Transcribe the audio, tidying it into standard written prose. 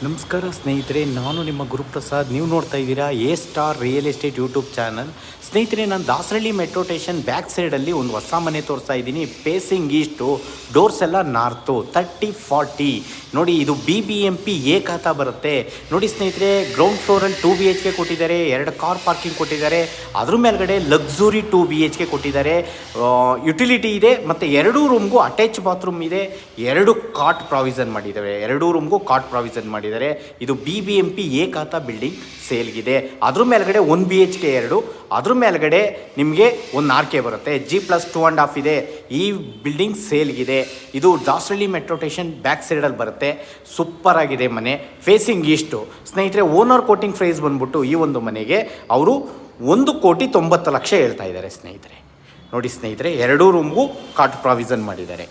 ನಮಸ್ಕಾರ ಸ್ನೇಹಿತರೆ, ನಾನು ನಿಮ್ಮ ಗುರುಪ್ರಸಾದ್. ನೀವು ನೋಡ್ತಾ ಇದ್ದೀರಾ A star real estate YouTube channel. ಸ್ನೇಹಿತರೆ, ನಾನು ದಾಸರಳ್ಳಿ ಮೆಟ್ರೋ ಸ್ಟೇಷನ್ ಬ್ಯಾಕ್ ಸೈಡಲ್ಲಿ ಒಂದು ಹೊಸ ಮನೆ ತೋರಿಸ್ತಾ ಇದ್ದೀನಿ. ಫೇಸಿಂಗ್ ಈಸ್ಟು, ಡೋರ್ಸ್ ಎಲ್ಲ ನಾರ್ತು, 30-40. ನೋಡಿ, ಇದು BBMP ಎ ಖಾತಾ ಬರುತ್ತೆ. ನೋಡಿ ಸ್ನೇಹಿತರೆ, ಗ್ರೌಂಡ್ ಫ್ಲೋರಲ್ಲಿ 2 BHK ಕೊಟ್ಟಿದ್ದಾರೆ, 2 ಕಾರ್ ಪಾರ್ಕಿಂಗ್ ಕೊಟ್ಟಿದ್ದಾರೆ. ಅದ್ರ ಮೇಲ್ಗಡೆ ಲಕ್ಸುರಿ 2 BHK ಕೊಟ್ಟಿದ್ದಾರೆ. ಯುಟಿಲಿಟಿ ಇದೆ ಮತ್ತು 2 ರೂಮ್ಗೂ ಅಟ್ಯಾಚ್ ಬಾತ್ರೂಮ್ ಇದೆ. 2 ಕಾಟ್ ಪ್ರಾವಿಷನ್ ಮಾಡಿದ್ದಾರೆ, 2 ರೂಮ್ಗೂ ಕಾಟ್ ಪ್ರಾವಿಷನ್ ಮಾಡಿದ್ದಾರೆ. ಇದು BBMP ಎ ಖಾತಾ ಬಿಲ್ಡಿಂಗ್ ಸೇಲ್ಗಿದೆ. ಅದ್ರ ಮೇಲ್ಗಡೆ 1 BHK 2, ಅದ್ರ ಮೇಲ್ಗಡೆ ನಿಮಗೆ 1 RK ಬರುತ್ತೆ. G+2.5 ಇದೆ. ಈ ಬಿಲ್ಡಿಂಗ್ ಸೇಲ್ಗಿದೆ. ಇದು ದಾಸರಳ್ಳಿ ಮೆಟ್ರೋ ಸ್ಟೇಷನ್ ಬ್ಯಾಕ್ ಸೈಡಲ್ಲಿ ಬರುತ್ತೆ. ಸೂಪರ್ ಆಗಿದೆ ಮನೆ, ಫೇಸಿಂಗ್ ಈಸ್ಟು. ಸ್ನೇಹಿತರೆ, ಓನರ್ ಕೋಟಿಂಗ್ ಪ್ರೈಸ್ ಬಂದ್ಬಿಟ್ಟು ಈ ಒಂದು ಮನೆಗೆ ಅವರು 1,90,90,00,000 ಹೇಳ್ತಾ ಇದ್ದಾರೆ ಸ್ನೇಹಿತರೆ. ನೋಡಿ ಸ್ನೇಹಿತರೆ, 2 ರೂಮ್ಗೂ ಕಾಟ್ ಪ್ರಾವಿಷನ್ ಮಾಡಿದ್ದಾರೆ.